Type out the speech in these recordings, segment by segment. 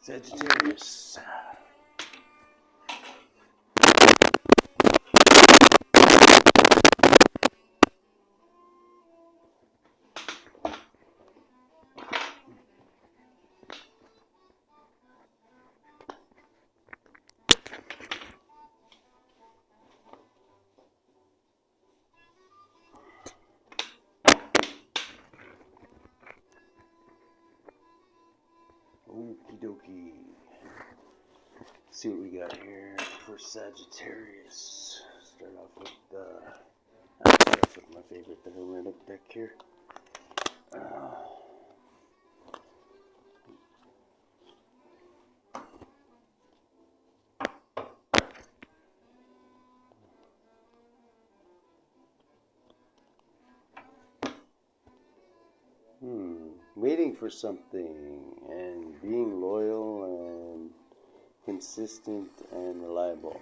Sagittarius. Okie dokie. See what we got here for Sagittarius. Start off with my favorite, the Hermetic deck here. Waiting for something and being loyal and consistent and reliable.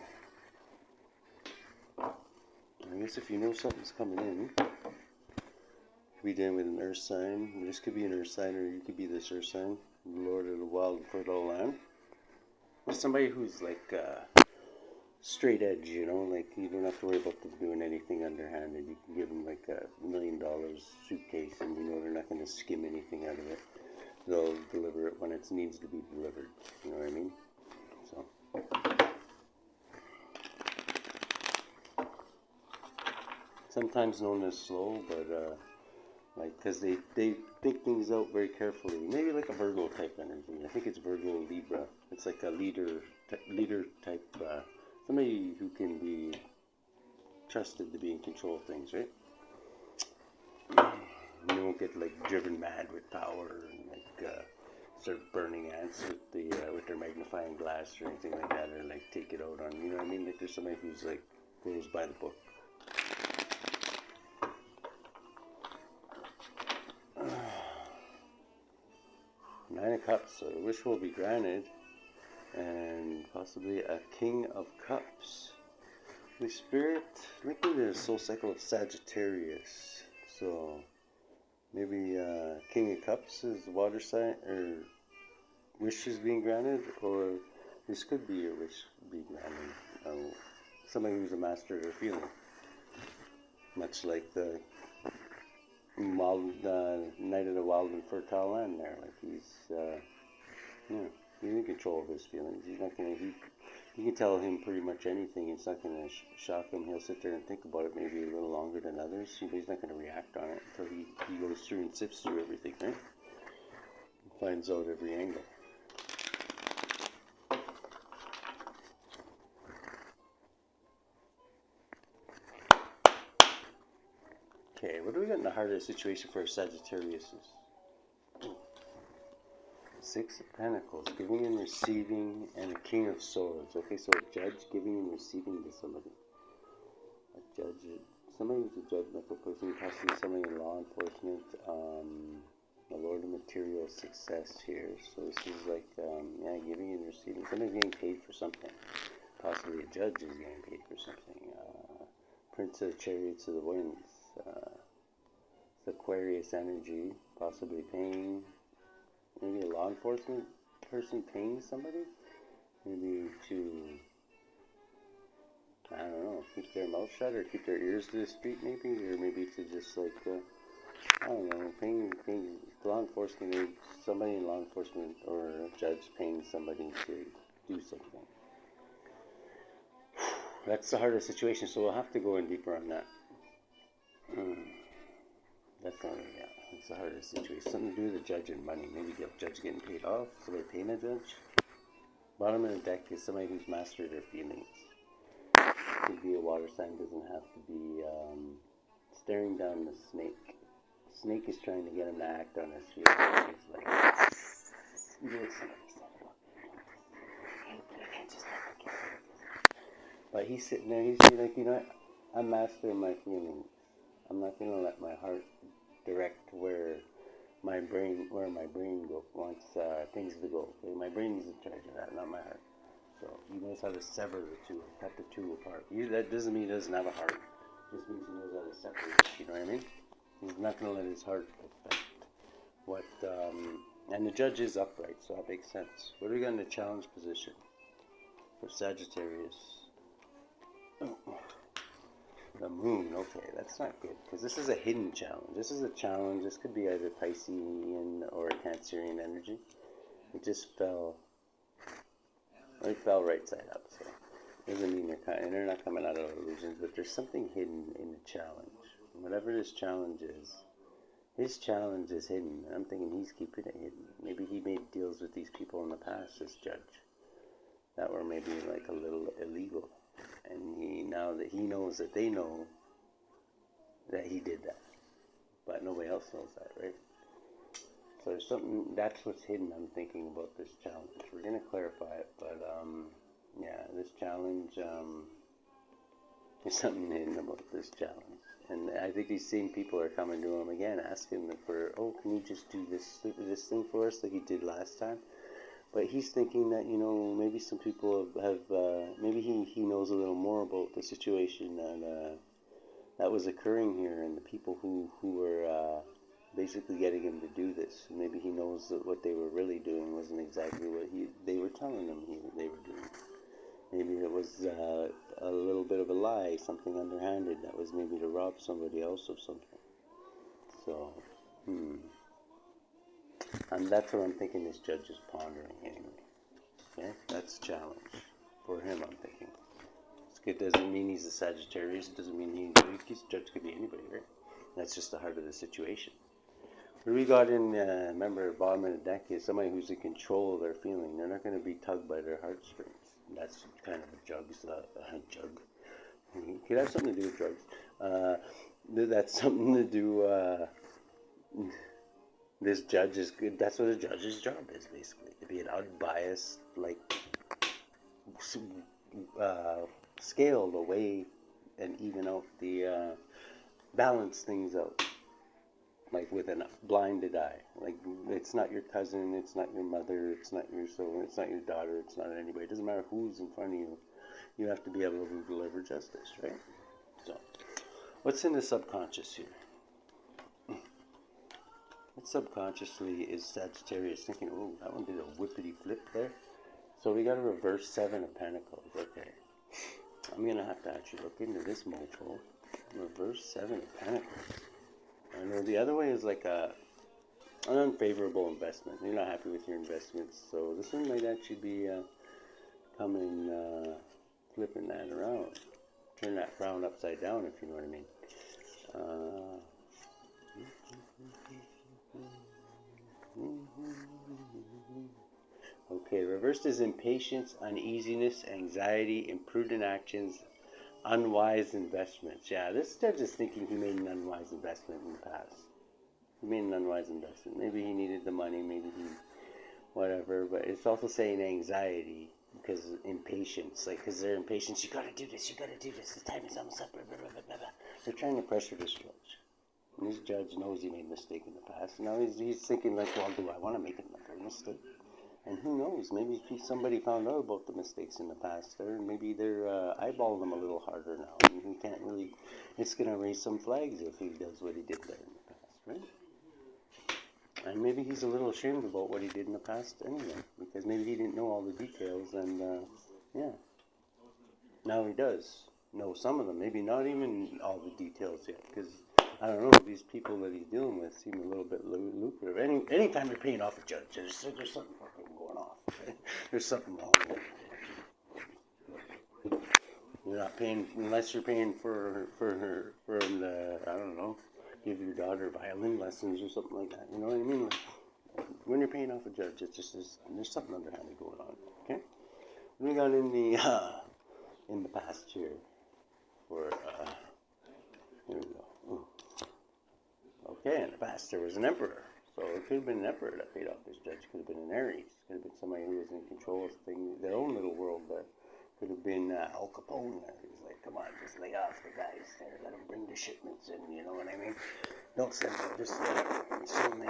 I guess if you know something's coming in, you could be dealing with an earth sign. This could be an earth sign, or you could be this earth sign, Lord of the wild and fertile land. Or somebody who's like straight edge, you know, like you don't have to worry about them doing anything underhanded. You can give them like $1 million suitcase and you know they're not going to skim anything out of it. They'll deliver it when it needs to be delivered, you know what I mean? So sometimes known as slow, but like because they think things out very carefully. Maybe like a Virgo type energy. I think it's Virgo Libra. It's like a leader type somebody who can be trusted to be in control of things, right? You won't get like driven mad with power and like start burning ants with their magnifying glass or anything like that, or like take it out on, you know what I mean? Like there's somebody who's like goes by the book. Nine of Cups, so a wish will be granted, and possibly a King of Cups. The Spirit, look at the soul cycle of Sagittarius. So maybe King of Cups is water sign, or wishes being granted, or this could be your wish being granted. Somebody who's a master of their feeling, much like the Knight of the Wild and Fertile Land there. Like he's in control of his feelings. He's not gonna. You can tell him pretty much anything. It's not gonna shock him. He'll sit there and think about it maybe a little longer than others. But he's not gonna react on it until he goes through and sifts through everything, right? And finds out every angle. Okay, what do we got in the heart of the situation for Sagittarius? Six of Pentacles, giving and receiving, and a King of Swords. Okay, so a judge giving and receiving to somebody. A judge, somebody who's a judgmental person, possibly somebody in law enforcement, a Lord of Material Success here. So this is like, giving and receiving. Somebody's getting paid for something. Possibly a judge is getting paid for something. Prince of Chariots of the Winds. It's Aquarius energy, possibly paying. Maybe a law enforcement person paying somebody, maybe to, I don't know, keep their mouth shut or keep their ears to the street maybe, or maybe to just like, I don't know, paying law enforcement, somebody in law enforcement or a judge paying somebody to do something. That's the hardest situation, so we'll have to go in deeper on that. Definitely, yeah. It's the hardest situation. Something to do with the judge and money. Maybe the judge getting paid off. Somebody paying a judge. Bottom of the deck is somebody who's mastered their feelings. Could be a water sign. Doesn't have to be staring down the snake. Snake is trying to get him to act on his feelings. He's like, but he's sitting there. He's like, you know what? I'm mastering my feelings. I'm not going to let my heart direct where my brain wants things to go. Okay? My brain is in charge of that, not my heart. So he knows how to sever the two, cut the two apart. That doesn't mean he doesn't have a heart. It just means he knows how to separate it. You know what I mean? He's not going to let his heart affect what And the judge is upright, so that makes sense. What do we got in the challenge position for Sagittarius? Oh, the moon. Okay, that's not good, because this is a hidden challenge. This is a challenge. This could be either Piscean or Cancerian energy. It just fell. It fell right side up, so doesn't mean they're not coming out of illusions, but there's something hidden in the challenge. Whatever this challenge is, his challenge is hidden. I'm thinking he's keeping it hidden. Maybe he made deals with these people in the past, this judge, that were maybe like a little illegal, and now that he knows that they know that he did that, but nobody else knows that, right? So there's something, that's what's hidden, I'm thinking, about this challenge. We're going to clarify it, but, yeah, this challenge, there's something hidden about this challenge. And I think these same people are coming to him again, asking him for, oh, can you just do this thing for us like you did last time? But he's thinking that, maybe some people have maybe he knows a little more about the situation that was occurring here, and the people who were basically getting him to do this. Maybe he knows that what they were really doing wasn't exactly what they were telling him they were doing. Maybe it was a little bit of a lie, something underhanded that was maybe to rob somebody else of something. So, and that's what I'm thinking this judge is pondering anyway. Okay, that's a challenge for him, I'm thinking. It doesn't mean he's a Sagittarius. It doesn't mean this judge could be anybody, right? That's just the heart of the situation. What we got in, remember, bottom of the deck is somebody who's in control of their feeling. They're not going to be tugged by their heartstrings. That's kind of a jug. It could have something to do with drugs. That's something to do, this judge is good. That's what a judge's job is, basically. To be an unbiased, scale the way and even out the, balance things out. Like with a blinded eye. Like, it's not your cousin, it's not your mother, it's not your soul, it's not your daughter, it's not anybody. It doesn't matter who's in front of you. You have to be able to deliver justice, right? So, what's in the subconscious here? What subconsciously is Sagittarius thinking? Oh, that one did a whippity flip there. So we got a reverse 7 of Pentacles. Okay. I'm going to have to actually look into this mofo. Reverse 7 of Pentacles. I know the other way is like an unfavorable investment. You're not happy with your investments, so this one might actually be flipping that around. Turn that frown upside down, if you know what I mean. Okay, reversed is impatience, uneasiness, anxiety, imprudent actions, unwise investments. Yeah, this judge is thinking he made an unwise investment in the past. He made an unwise investment. Maybe he needed the money, maybe he, whatever. But it's also saying anxiety, because impatience. Like, because they're impatient. You gotta do this, the time is almost up, blah, blah, blah, blah, blah. They're trying to pressure this judge. And this judge knows he made a mistake in the past. Now he's thinking, like, well, do I want to make another mistake? And who knows, maybe somebody found out about the mistakes in the past there, and maybe they're eyeballing him a little harder now. And he can't really, it's going to raise some flags if he does what he did there in the past, right? And maybe he's a little ashamed about what he did in the past anyway, because maybe he didn't know all the details, and yeah. Now he does know some of them, maybe not even all the details yet, because I don't know, these people that he's dealing with seem a little bit lucrative. Anytime you're paying off a judge, there's something fucking going off. Right? There's something wrong with it. You're not paying, unless you're paying for him to, I don't know, give your daughter violin lessons or something like that. You know what I mean? Like, when you're paying off a judge, it's just, there's something underhanded going on. Okay? We got in the past here for, here we go. Ooh. Okay, in the past there was an emperor. So it could have been an emperor that paid off this judge. Could have been an Aries. Could have been somebody who was in control of things, their own little world there. Could have been Al Capone there. He's like, come on, just lay off the guys there. Let them bring the shipments in, you know what I mean? Don't send them, just send them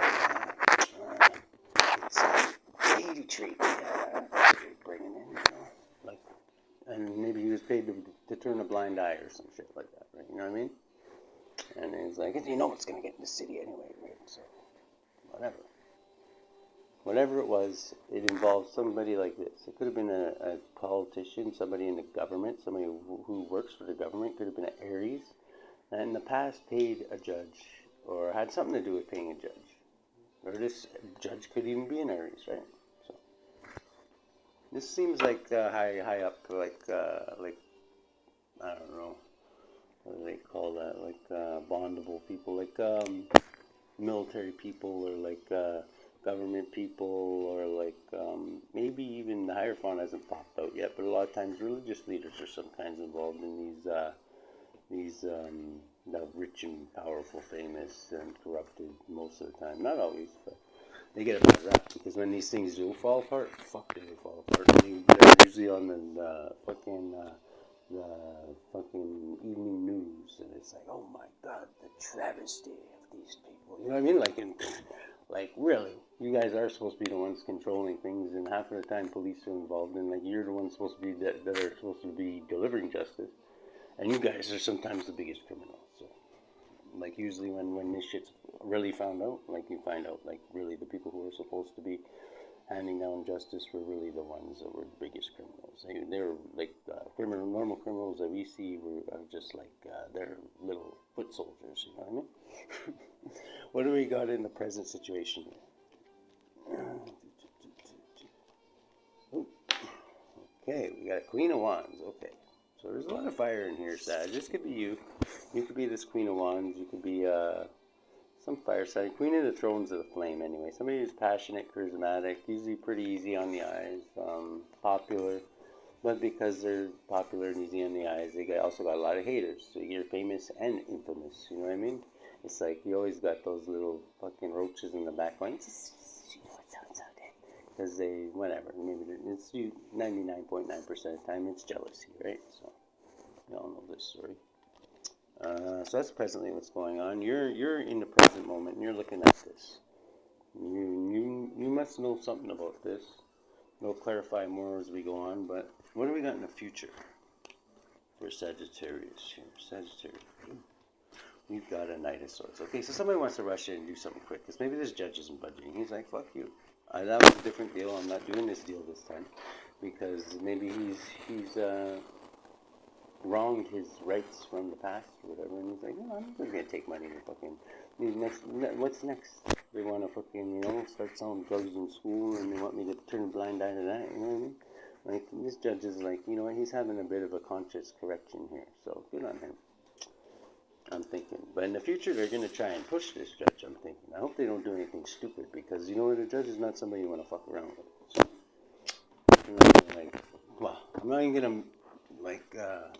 it's 80 treat. Bringing in, you know. Like, and maybe he was paid to turn a blind eye or some shit like that, right? You know what I mean? And he's like, you know what's going to get in the city anyway, right? So, whatever. Whatever it was, it involved somebody like this. It could have been a politician, somebody in the government, somebody who works for the government. It could have been an Aries that in the past paid a judge or had something to do with paying a judge. Or this judge could even be an Aries, right? So this seems like high up, like I don't know, what do they call that? Like bondable people, like military people, or like government people, or like maybe even the Hierophant hasn't popped out yet. But a lot of times, religious leaders are sometimes involved in these the rich and powerful, famous and corrupted most of the time. Not always, but they get a bad rap because when these things do fall apart, fuck, do they fall apart. They're usually on the fucking evening news, and it's like, oh my god, the travesty of these people. You know what I mean? Like really, you guys are supposed to be the ones controlling things, and half of the time police are involved, and like you're the ones supposed to be that are supposed to be delivering justice, and you guys are sometimes the biggest criminals. So, like usually when this shit's really found out, like you find out like really the people who are supposed to be handing down justice were really the ones that were the biggest criminals. They were like normal criminals that we see are just like they're little foot soldiers. You know what I mean? What do we got in the present situation here? Okay, we got a Queen of Wands. Okay, so there's a lot of fire in here, Sag. This could be you. You could be this Queen of Wands. You could be some fire sign. Queen of the Thrones of the Flame, anyway. Somebody who's passionate, charismatic, usually pretty easy on the eyes, popular. But because they're popular and easy on the eyes, they also got a lot of haters. So you're famous and infamous, you know what I mean? It's like you always got those little fucking roaches in the back going, because they, whatever, maybe it's 99.9% of the time it's jealousy, right? So you all know this story. So that's presently what's going on. You're in the present moment and you're looking at this. You must know something about this. We'll clarify more as we go on, but what do we got in the future for Sagittarius here? Sagittarius. We've got a Knight of Swords. Okay, so somebody wants to rush in and do something quick, because maybe this judge isn't budging. He's like, fuck you. That was a different deal. I'm not doing this deal this time, because maybe he's wronged his rights from the past or whatever, and he's like, no, I'm just gonna take money and fucking what's next? They want to fucking, start selling drugs in school, and they want me to turn a blind eye to that, you know what I mean? Like, this judge is like, you know what, he's having a bit of a conscious correction here, so good on him, I'm thinking. But in the future, they're going to try and push this judge, I'm thinking. I hope they don't do anything stupid, because, you know what, a judge is not somebody you want to fuck around with. So, I'm not gonna, I'm not even going to,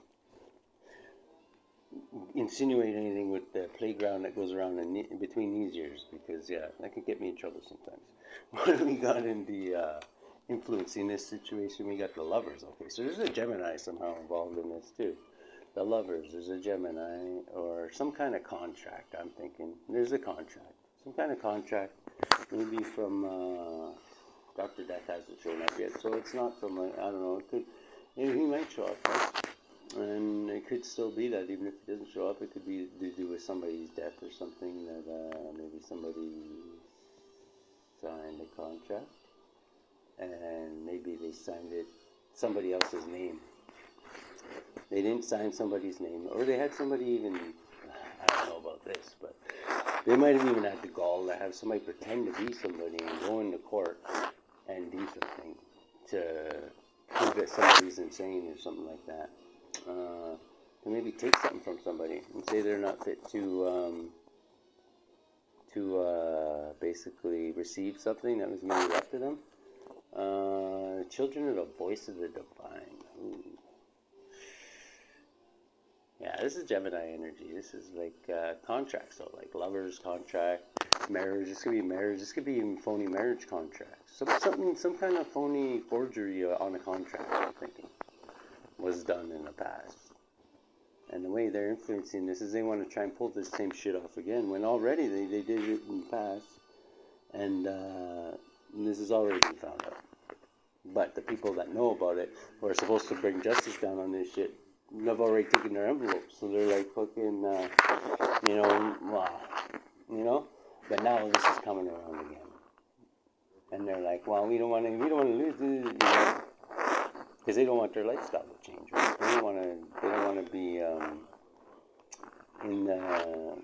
insinuate anything with the playground that goes around in between these ears, because that could get me in trouble sometimes. What do we got in the influencing this situation? We got the Lovers. Okay, so there's a Gemini somehow involved in this too. The Lovers, there's a Gemini, or some kind of contract. I'm thinking there's a contract, some kind of contract, maybe from Dr. Death hasn't shown up yet, so it's not from I don't know. Maybe he might show up, right? And it could still be that even if it doesn't show up, it could be to do with somebody's death or something, that maybe somebody signed a contract and maybe they signed it somebody else's name. They didn't sign somebody's name, or they had somebody even, I don't know about this, but they might have even had the gall to have somebody pretend to be somebody and go into court and do something to prove that somebody's insane or something like that. To maybe take something from somebody and say they're not fit to basically receive something that was maybe left to them. Children of the voice of the divine. Ooh. Yeah, this is Gemini energy. This is like contracts, so like lovers contract, marriage. This could be marriage. This could be even phony marriage contracts. Some kind of phony forgery on a contract, I'm thinking, was done in the past. And the way they're influencing this is they want to try and pull this same shit off again, when already they did it in the past, and this has already been found out. But the people that know about it, who are supposed to bring justice down on this shit, have already taken their envelopes, so they're like fucking, wow, but now this is coming around again. And they're like, well, we don't want to lose this, because they don't want their lifestyle to change, right? They don't want to be in the,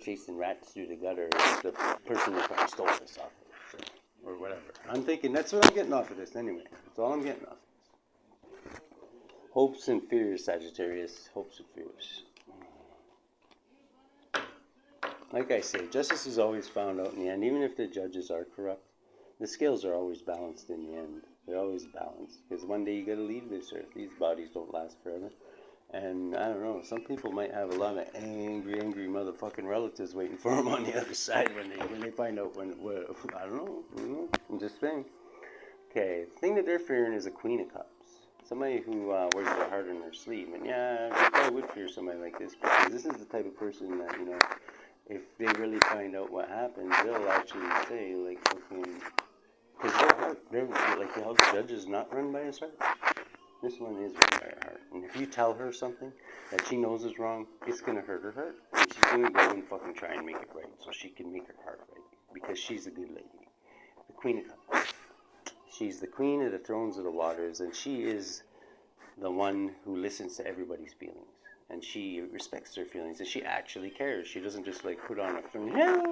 chasing rats through the gutter as the person who probably stole this off of, so, or whatever. I'm thinking that's what I'm getting off of this anyway. That's all I'm getting off of this. Hopes and fears, Sagittarius. Hopes and fears. Like I say, justice is always found out in the end. Even if the judges are corrupt, the scales are always balanced in the end. They're always balanced. Because one day you got to leave this earth. These bodies don't last forever. And I don't know, some people might have a lot of angry motherfucking relatives waiting for them on the other side when they find out I don't know, I'm just saying. Okay, the thing that they're fearing is a Queen of Cups. Somebody who wears their heart on their sleeve. And yeah, I probably would fear somebody like this, because this is the type of person that, if they really find out what happens, they'll actually say, like, fucking, because they're like, the house judge is not run by his heart. This one is run by her heart. And if you tell her something that she knows is wrong, it's going to hurt her heart. And she's going to go and fucking try and make it right so she can make her heart right. Because she's a good lady. The Queen of Cups. She's the queen of the thrones of the waters, and she is the one who listens to everybody's feelings. And she respects their feelings, and she actually cares. She doesn't just, like, put on a film, hell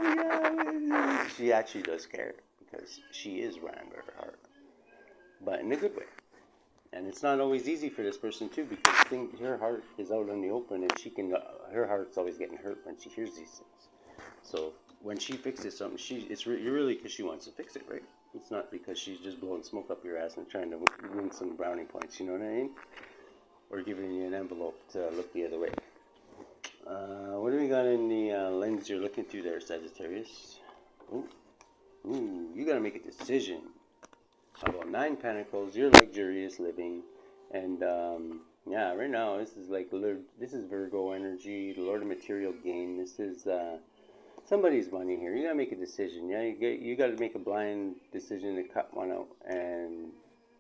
yeah. She actually does care, because she is ran by her heart. But in a good way. And it's not always easy for this person, too, because her heart is out in the open, and her heart's always getting hurt when she hears these things. So when she fixes something, it's really because she wants to fix it, right? It's not because she's just blowing smoke up your ass and trying to win some brownie points, you know what I mean? Or giving you an envelope to look the other way. What do we got in the lens you're looking through there, Sagittarius? Ooh, you gotta make a decision. How about 9 Pentacles? You're luxurious living, and yeah, right now this is Virgo energy, the Lord of Material Gain. This is somebody's money here. You gotta make a decision. Yeah, you gotta make a blind decision to cut one out, and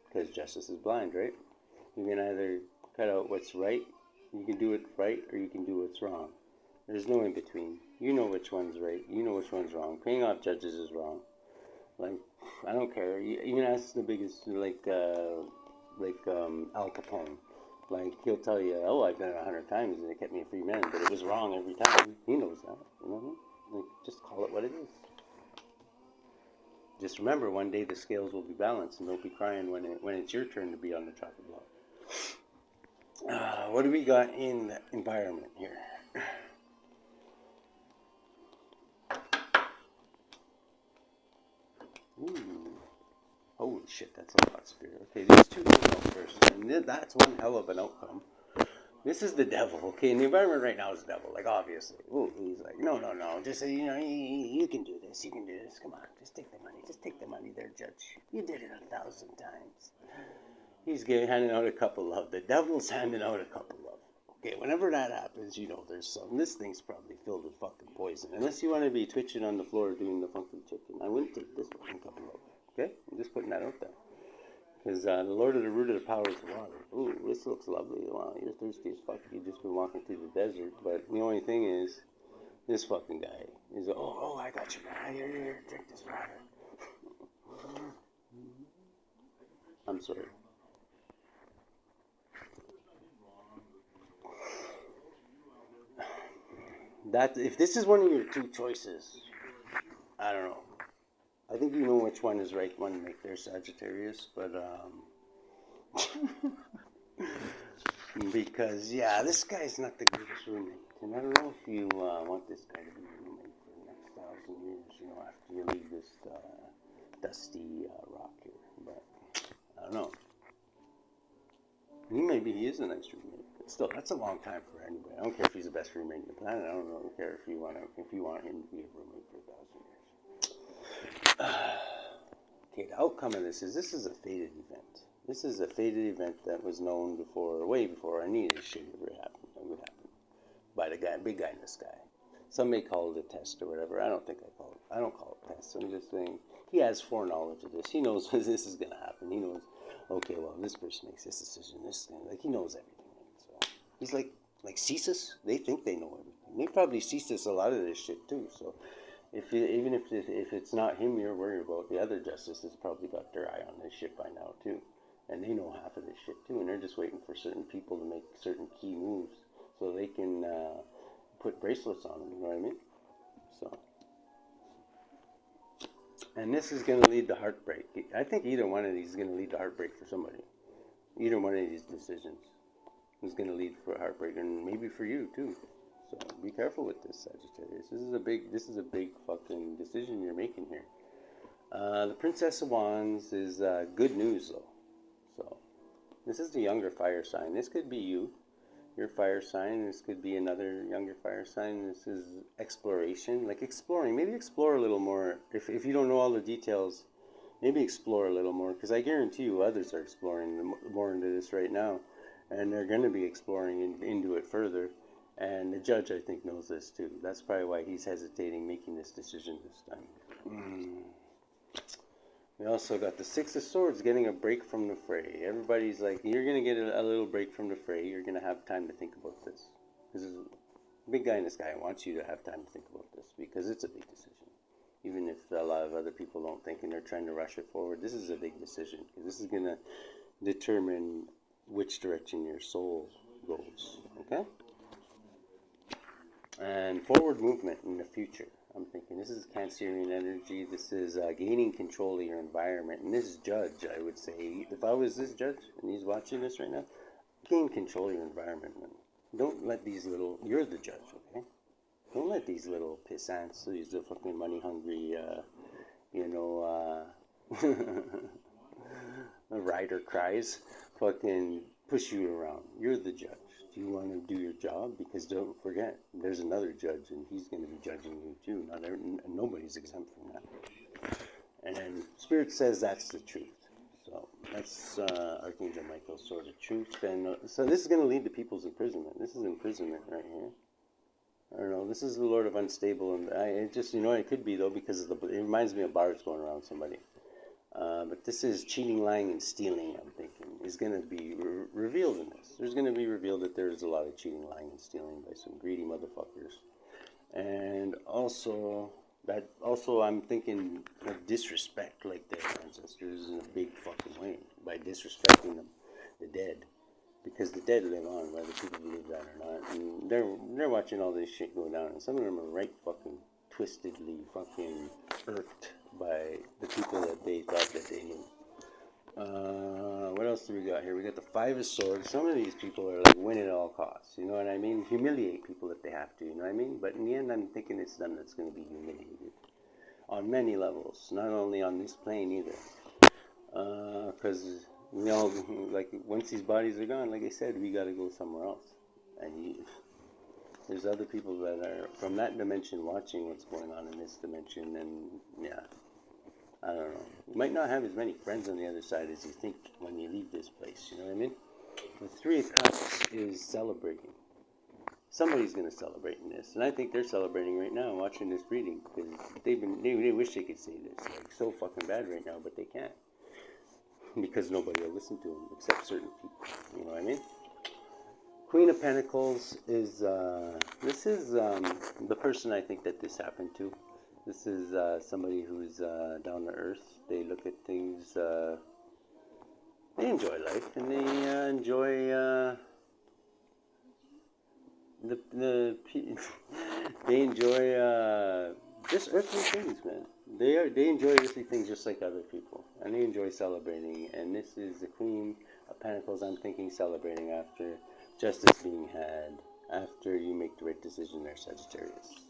because justice is blind, right? You can either cut out what's right, you can do it right, or you can do what's wrong. There's no in between. You know which one's right. You know which one's wrong. Paying off judges is wrong. Like, I don't care. Even ask the biggest, like Al Capone. Like, he'll tell you, oh, I've done it 100 times and it kept me a free man, but it was wrong every time. He knows that, you know what I mean? Like, just call it what it is. Just remember, one day the scales will be balanced, and don't be crying when it's your turn to be on the chopping block. What do we got in the environment here? Ooh. Holy shit, that's a lot, Spirit. Okay, these two came out first, and that's one hell of an outcome. This is the devil, okay? And the environment right now is the devil, like, obviously. Ooh, he's like, no, just say, you can do this, come on, just take the money there, Judge. You did it 1,000 times. He's handing out a cup of love. The devil's handing out a cup of love. Okay, whenever that happens, there's something. This thing's probably filled with fucking poison. Unless you want to be twitching on the floor doing the funky chicken, I wouldn't take this fucking cup of love. Okay? I'm just putting that out there. Because the Lord of the Root of the Power is the water. Ooh, this looks lovely. Wow, you're thirsty as fuck. You've just been walking through the desert. But the only thing is, this fucking guy is, oh, I got you, man. Here, drink this water. I'm sorry. If this is one of your two choices, I don't know. I think you know which one is right one to make there, Sagittarius, but because this guy's not the greatest roommate, and I don't know if you want this guy to be your roommate for the next 1,000 years, after you leave this dusty rock here, but I don't know. Maybe he is a nice roommate. But still, that's a long time for anybody. I don't care if he's the best roommate on the planet. I don't care if you want him to be a roommate for 1,000 years. Okay, the outcome of this is a fated event. This is a fated event that was known way before any of this shit ever happened. It would happen by the guy, big guy in the sky. Some may call it a test or whatever. I don't call it tests. I'm just saying he has foreknowledge of this. He knows this is going to happen. He knows. Okay, well, this person makes this decision, this thing, like, he knows everything, right? So, he's like Cesus, they think they know everything. They probably Cesus a lot of this shit, too, so, Even if it's not him you're worried about, the other justices probably got their eye on this shit by now too, and they know half of this shit too, and they're just waiting for certain people to make certain key moves so they can put bracelets on them. You know what I mean? So, and this is going to lead to heartbreak. I think either one of these is going to lead to heartbreak for somebody. Either one of these decisions is going to lead for heartbreak, and maybe for you too. So be careful with this, Sagittarius. This is a big fucking decision you're making here. The Princess of Wands is good news though. So this is the younger fire sign. This could be you, your fire sign. This could be another younger fire sign. This is exploration, like exploring. Maybe explore a little more. If you don't know all the details, maybe explore a little more, because I guarantee you others are exploring more into this right now, and they're going to be exploring into it further. And the judge, I think, knows this too. That's probably why he's hesitating making this decision this time. We also got the Six of Swords, getting a break from the fray. Everybody's like, you're going to get a little break from the fray. You're going to have time to think about this. This is a big guy in the sky wants you to have time to think about this, because it's a big decision. Even if a lot of other people don't think and they're trying to rush it forward, this is a big decision, because this is going to determine which direction your soul goes. Okay? And forward movement in the future. I'm thinking this is Cancerian energy. This is gaining control of your environment. And this judge, I would say, if I was this judge and he's watching this right now, gain control of your environment, man. Don't let these little, you're the judge, okay? Don't let these little pissants, these fucking money hungry, rider cries, fucking push you around. You're the judge. Do you want to do your job? Because don't forget, there's another judge, and he's going to be judging you too. Nobody's exempt from that. And Spirit says that's the truth. So that's Archangel Michael's sword of truth. And so this is going to lead to people's imprisonment. This is imprisonment right here. I don't know. This is the Lord of Unstable, and it just, it could be though, because it reminds me of bars going around somebody. But this is cheating, lying, and stealing, I'm thinking, is going to be revealed in this. There's going to be revealed that there's a lot of cheating, lying, and stealing by some greedy motherfuckers. And also, I'm thinking of disrespect, like their ancestors, in a big fucking way, by disrespecting them, the dead. Because the dead live on, whether people believe that or not. And they're watching all this shit go down, and some of them are right fucking twistedly fucking irked by the people that they thought that they knew. What else do we got here? We got the Five of Swords. Some of these people are like win at all costs. You know what I mean? Humiliate people if they have to. You know what I mean? But in the end, I'm thinking it's them that's going to be humiliated on many levels, not only on this plane either. Because like once these bodies are gone, like I said, we got to go somewhere else. And there's other people that are from that dimension watching what's going on in this dimension, and yeah. I don't know. You might not have as many friends on the other side as you think when you leave this place. You know what I mean? The Three of Cups is celebrating. Somebody's going to celebrate in this, and I think they're celebrating right now, watching this reading, because they wish they could say this like so fucking bad right now, but they can't, because nobody will listen to them except certain people. You know what I mean? Queen of Pentacles is this is the person I think that this happened to. This is somebody who's down to earth. They look at things, they enjoy life, and they enjoy they enjoy just earthly things, man. They enjoy earthly things just like other people, and they enjoy celebrating. And this is the Queen of Pentacles, I'm thinking, celebrating after justice being had, after you make the right decision there, Sagittarius.